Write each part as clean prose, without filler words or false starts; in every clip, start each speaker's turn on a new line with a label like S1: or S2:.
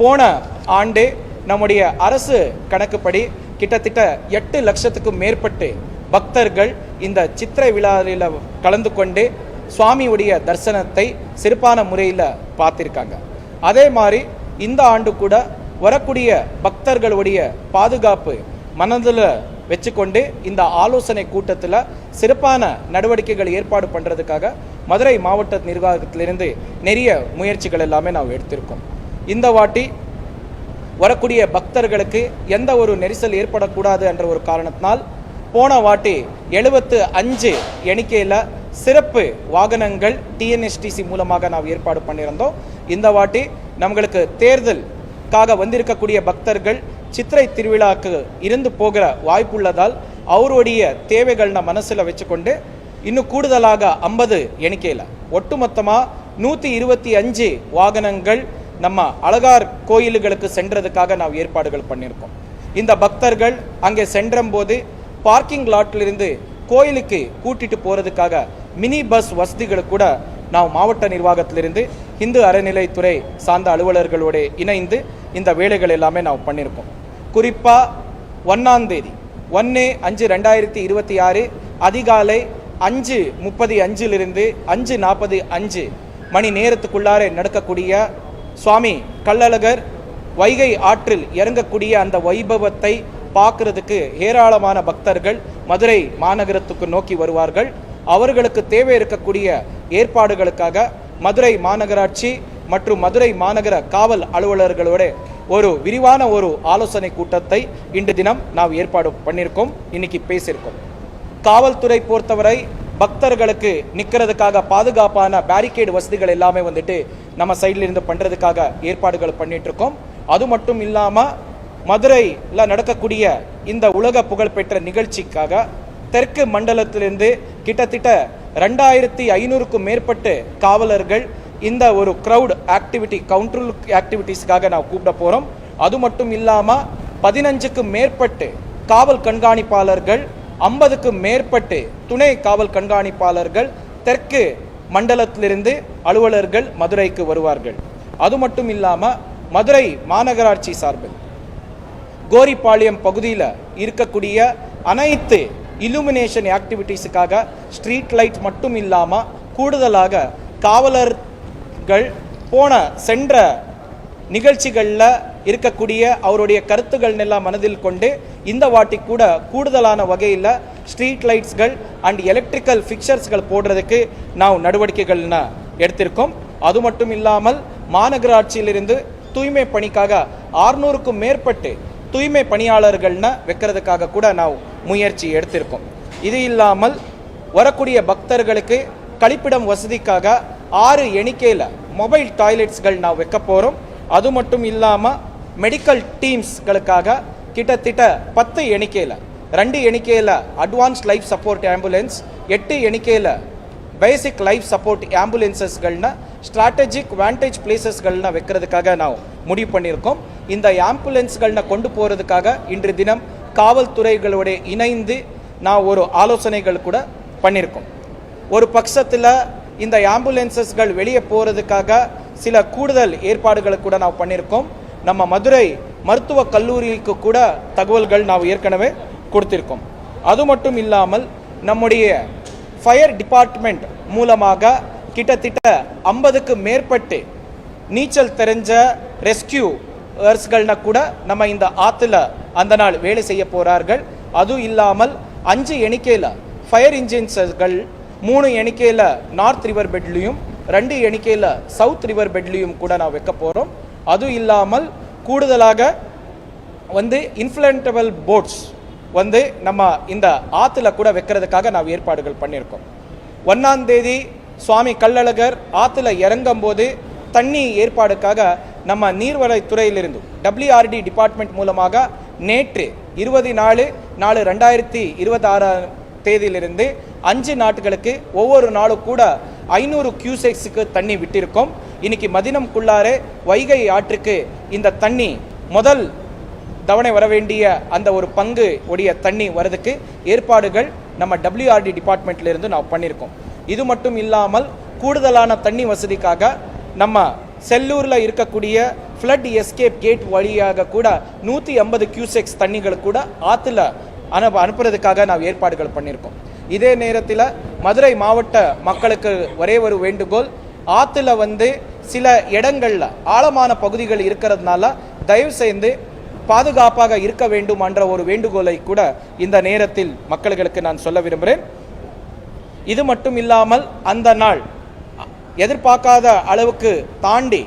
S1: போன ஆண்டு நம்முடைய அரசு கணக்குப்படி கிட்டத்தட்ட 8 லட்சத்துக்கும் மேற்பட்டு பக்தர்கள் இந்த சித்திரை விழாவில் கலந்து கொண்டு சுவாமியுடைய தரிசனத்தை சிறப்பான முறையில் பார்த்திருக்காங்க. அதே மாதிரி இந்த ஆண்டு கூட வரக்கூடிய பக்தர்களுடைய பாதுகாப்பு மனதில் வச்சுக்கொண்டு இந்த ஆலோசனை கூட்டத்தில் சிறப்பான நடவடிக்கைகள் ஏற்பாடு பண்ணுறதுக்காக மதுரை மாவட்ட நிர்வாகத்திலிருந்து நிறைய முயற்சிகள் எல்லாமே நாம் எடுத்திருக்கோம். இந்த வாட்டி வரக்கூடிய பக்தர்களுக்கு எந்த ஒரு நெரிசல் ஏற்படக்கூடாது என்ற ஒரு காரணத்தினால் போன வாட்டி 75 எண்ணிக்கையில் சிறப்பு வாகனங்கள் டிஎன்எஸ்டிசி மூலமாக நாம் ஏற்பாடு பண்ணியிருந்தோம். இந்த வாட்டி நம்மளுக்கு தேர்தலுக்காக வந்திருக்கக்கூடிய பக்தர்கள் சித்திரை திருவிழாக்கு இருந்து போகிற வாய்ப்புள்ளதால் அவருடைய தேவைகள் மனசில் வச்சுக்கொண்டு இன்னும் கூடுதலாக 50 எண்ணிக்கையில் ஒட்டுமொத்தமாக 125 வாகனங்கள் நம்ம அழகார் கோயில்களுக்கு சென்றதுக்காக நாம் ஏற்பாடுகள் பண்ணியிருக்கோம். இந்த பக்தர்கள் அங்கே சென்றபோது பார்க்கிங் லாட்டிலிருந்து கோயிலுக்கு கூட்டிட்டு போகிறதுக்காக மினி பஸ் வசதிகளை கூட நாம் மாவட்ட நிர்வாகத்திலிருந்து இந்து அறநிலைத்துறை சார்ந்த அலுவலர்களோடு இணைந்து இந்த வேலைகள் எல்லாமே நாம் பண்ணியிருக்கோம். குறிப்பாக 1ஆம் தேதி 1/5/2026 அதிகாலை 5:35 5:45 மணி நேரத்துக்குள்ளார நடக்கக்கூடிய சுவாமி கள்ளழகர் வைகை ஆற்றில் இறங்கக்கூடிய அந்த வைபவத்தை பார்க்கறதுக்கு ஏராளமான பக்தர்கள் மதுரை மாநகரத்துக்கு நோக்கி வருவார்கள். அவர்களுக்கு தேவை இருக்கக்கூடிய ஏற்பாடுகளுக்காக மதுரை மாநகராட்சி மற்றும் மதுரை மாநகர காவல் அலுவலர்களோட ஒரு விரிவான ஒரு ஆலோசனை கூட்டத்தை இன்று தினம் நாம் ஏற்பாடு பண்ணியிருக்கோம். இன்னைக்கு பேசியிருக்கோம். காவல்துறை பொறுத்தவரை பக்தர்களுக்கு நிற்கிறதுக்காக பாதுகாப்பான பேரிகேடு வசதிகள் எல்லாமே நம்ம சைடில் இருந்து பண்ணுறதுக்காக ஏற்பாடுகள் பண்ணிட்டு இருக்கோம். அது மட்டும் இல்லாமல் மதுரையில் நடக்கக்கூடிய இந்த உலக புகழ்பெற்ற நிகழ்ச்சிக்காக தெற்கு மண்டலத்திலிருந்து கிட்டத்தட்ட 2500க்கும் மேற்பட்ட காவலர்கள் இந்த ஒரு க்ரௌட் ஆக்டிவிட்டி கவுண்டர் ஆக்டிவிட்டீஸ்க்காக நான் கூப்பிட போகிறோம். அது மட்டும் இல்லாமல் 15க்கும் மேற்பட்டு காவல் கண்காணிப்பாளர்கள் 50க்கும் மேற்பட்டு துணை காவல் கண்காணிப்பாளர்கள் தெற்கு மண்டலத்திலிருந்து அலுவலர்கள் மதுரைக்கு வருவார்கள். அது மட்டும் இல்லாமல் மதுரை மாநகராட்சி சார்பில் கோரிப்பாளையம் பகுதியில் இருக்கக்கூடிய அனைத்து இலுமினேஷன் ஆக்டிவிட்டீஸுக்காக ஸ்ட்ரீட் லைட் மட்டும் இல்லாமல் கூடுதலாக காவலர்கள் சென்ற நிகழ்ச்சிகளில் இருக்கக்கூடிய அவருடைய கருத்துக்கள் எல்லாம் மனதில் கொண்டு இந்த வாட்டி கூட கூடுதலான வகையில் ஸ்ட்ரீட் லைட்ஸ்கள் அண்ட் எலக்ட்ரிக்கல் ஃபிக்சர்ஸ்கள் போடுறதுக்கு நாம் நடவடிக்கைகள் எடுத்திருக்கோம். அது மட்டும் இல்லாமல் மாநகராட்சியிலிருந்து தூய்மை பணிக்காக 600க்கும் மேற்பட்டு தூய்மை பணியாளர்கள்னா வைக்கிறதுக்காக கூட நாம் முயற்சி எடுத்திருக்கோம். இது இல்லாமல் வரக்கூடிய பக்தர்களுக்கு கழிப்பிடம் வசதிக்காக 6 எண்ணிக்கையில் மொபைல் டாய்லெட்ஸ்கள் நாம் வைக்க போகிறோம். அது மட்டும் இல்லாமல் மெடிக்கல் டீம்ஸ்களுக்காக கிட்டத்தட்ட 10 எண்ணிக்கையில் 2 எண்ணிக்கையில் அட்வான்ஸ் லைஃப் சப்போர்ட் ஆம்புலன்ஸ் 8 எண்ணிக்கையில் பேசிக் லைஃப் சப்போர்ட் ஆம்புலன்சஸ்கள்னா ஸ்ட்ராட்டஜிக் வாண்டேஜ் பிளேசஸ்கள்னா வைக்கிறதுக்காக நான் முடிவு பண்ணியிருக்கோம். இந்த ஆம்புலன்ஸ்கள்னா கொண்டு போகிறதுக்காக இன்று தினம் காவல்துறைகளோட இணைந்து நான் ஒரு ஆலோசனைகள் கூட பண்ணியிருக்கோம். ஒரு பட்சத்தில் இந்த ஆம்புலன்சஸ்கள் வெளியே போகிறதுக்காக சில கூடுதல் ஏற்பாடுகளை கூட நாம் பண்ணியிருக்கோம். நம்ம மதுரை மருத்துவக் கல்லூரிக்கு கூட தகவல்கள் நாம் ஏற்கனவே கொடுத்திருக்கோம். அது மட்டும் இல்லாமல் நம்முடைய ஃபயர் டிபார்ட்மெண்ட் மூலமாக கிட்டத்தட்ட 50க்கு மேற்பட்டு நீச்சல் தெரிஞ்ச ரெஸ்கியூவர்ஸ்கள்னா கூட நம்ம இந்த ஆற்றுல அந்த நாள் வேலை செய்ய போகிறார்கள். அதுவும் இல்லாமல் 5 எண்ணிக்கையில் ஃபயர் இன்ஜின்ஸ்கள் 3 எண்ணிக்கையில் நார்த் ரிவர் பெட்லையும் 2 எண்ணிக்கையில் சவுத் ரிவர் பெட்லையும் கூட நான் வைக்க போகிறோம். அதுவும் இல்லாமல் கூடுதலாக இன்ஃப்ளேட்டபிள் போட்ஸ் நம்ம இந்த ஆற்றுல கூட வைக்கிறதுக்காக நாம் ஏற்பாடுகள் பண்ணியிருக்கோம். 1ஆம் தேதி சுவாமி கள்ளழகர் ஆற்றுல இறங்கும் போது தண்ணி ஏற்பாடுக்காக நம்ம நீர்வளத்துறையிலிருந்து WRD டிபார்ட்மெண்ட் மூலமாக நேற்று 24/4/2026 தேதியிலிருந்து 5 நாட்களுக்கு ஒவ்வொரு நாளும் கூட 500 கியூசெக்ஸுக்கு தண்ணி விட்டிருக்கோம். இன்னைக்கு மதினம்குள்ளாரே வைகை ஆற்றுக்கு இந்த தண்ணி முதல் தவணை வர வேண்டிய அந்த ஒரு பங்கு உடைய தண்ணி வரதுக்கு ஏற்பாடுகள் நம்ம WRD டிபார்ட்மெண்ட்லேருந்து நான் பண்ணியிருக்கோம். இது மட்டும் இல்லாமல் கூடுதலான தண்ணி வசதிக்காக நம்ம செல்லூரில் இருக்கக்கூடிய ஃப்ளட் எஸ்கேப் கேட் வழியாக கூட 150 கியூசெக்ஸ் தண்ணிகள் கூட ஆற்றுல அனுப்புறதுக்காக நாம் ஏற்பாடுகள் பண்ணியிருக்கோம். இதே நேரத்தில் மதுரை மாவட்ட மக்களுக்கு ஒரே ஒரு வேண்டுகோள், ஆற்றுல சில இடங்களில் ஆழமான பகுதிகள் இருக்கிறதுனால தயவு செய்து பாதுகாப்பாக இருக்க வேண்டும் என்ற ஒரு வேண்டுகோளை கூட இந்த நேரத்தில் மக்களுக்கு நான் சொல்ல விரும்புகிறேன். இது மட்டும் இல்லாமல் அந்த நாள் எதிர்பார்க்காத அளவுக்கு தாண்டி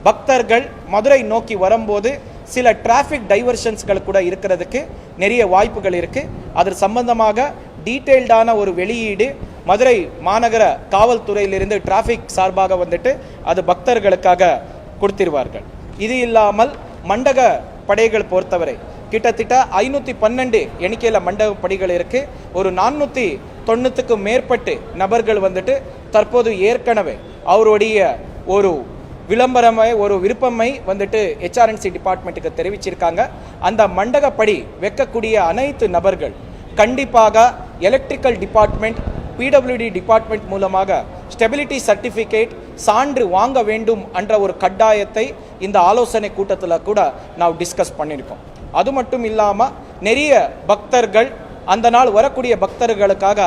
S1: பக்தர்கள் மதுரை நோக்கி வரும்போது சில டிராஃபிக் டைவர்ஷன்ஸ்கள் கூட இருக்கிறதுக்கு நிறைய வாய்ப்புகள் இருக்குது. அது சம்பந்தமாக டீட்டெயில்டான ஒரு வெளியீடு மதுரை மாநகர காவல்துறையிலிருந்து டிராஃபிக் சார்பாக அது பக்தர்களுக்காக கொடுத்திருவார்கள். இது இல்லாமல் மண்டக படைகள் பொறுத்தவரை கிட்டத்தட்ட 512 எண்ணிக்கையில் மண்டப படிகள் இருக்குது. ஒரு 490க்கும் மேற்பட்டு நபர்கள் தற்போது ஏற்கனவே அவருடைய ஒரு விளம்பரமை ஒரு விருப்பமை HRNC டிபார்ட்மெண்ட்டுக்கு தெரிவிச்சிருக்காங்க. அந்த மண்டகப்படி வைக்கக்கூடிய அனைத்து நபர்கள் கண்டிப்பாக எலக்ட்ரிக்கல் டிபார்ட்மெண்ட், PWD டிபார்ட்மெண்ட் மூலமாக ஸ்டெபிலிட்டி சர்டிஃபிகேட் சான்று வாங்க வேண்டும் என்ற ஒரு கட்டாயத்தை இந்த ஆலோசனை கூட்டத்தில் கூட நாம் டிஸ்கஸ் பண்ணியிருக்கோம். அது மட்டும் இல்லாமல் நிறைய பக்தர்கள் அந்த நாள் வரக்கூடிய பக்தர்களுக்காக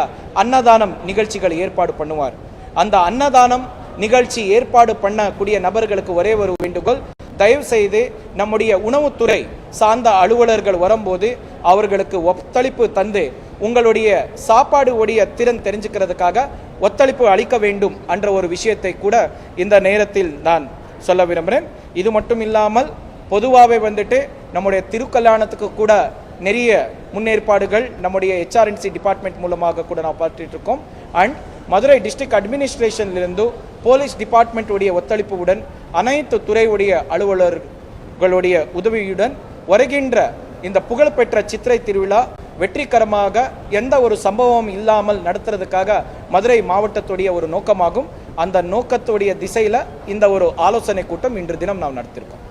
S1: அன்னதானம் நிகழ்ச்சிகள் ஏற்பாடு பண்ணுவார். அந்த அன்னதானம் நிகழ்ச்சி ஏற்பாடு பண்ணக்கூடிய நபர்களுக்கு ஒரே ஒரு வேண்டுகோள், தயவு செய்து நம்முடைய உணவுத்துறை சார்ந்த அலுவலர்கள் வரும்போது அவர்களுக்கு ஒத்துழைப்பு தந்து உங்களுடைய சாப்பாடு உடைய திறன் தெரிஞ்சுக்கிறதுக்காக ஒத்துழைப்பு அளிக்க வேண்டும் என்ற ஒரு விஷயத்தை கூட இந்த நேரத்தில் நான் சொல்ல விரும்புகிறேன். இது மட்டும் இல்லாமல் பொதுவாகவே நம்முடைய திருக்கல்யாணத்துக்கு கூட நிறைய முன்னேற்பாடுகள் நம்முடைய HRNC டிபார்ட்மெண்ட் மூலமாக கூட நான் பார்த்துட்டு இருக்கோம். அண்ட் மதுரை டிஸ்ட்ரிக்ட் அட்மினிஸ்ட்ரேஷன்லிருந்து போலீஸ் டிபார்ட்மெண்ட் உடைய ஒத்துழைப்புடன் அனைத்து துறையுடைய அலுவலர்களுடைய உதவியுடன் வருகின்ற இந்த புகழ்பெற்ற சித்திரை திருவிழா வெற்றிகரமாக எந்த ஒரு சம்பவம் இல்லாமல் நடத்துறதுக்காக மதுரை மாவட்டத்துடைய ஒரு நோக்கமாகும். அந்த நோக்கத்துடைய திசையில் இந்த ஒரு ஆலோசனை கூட்டம் இன்று தினம் நாம் நடத்தியிருக்கோம்.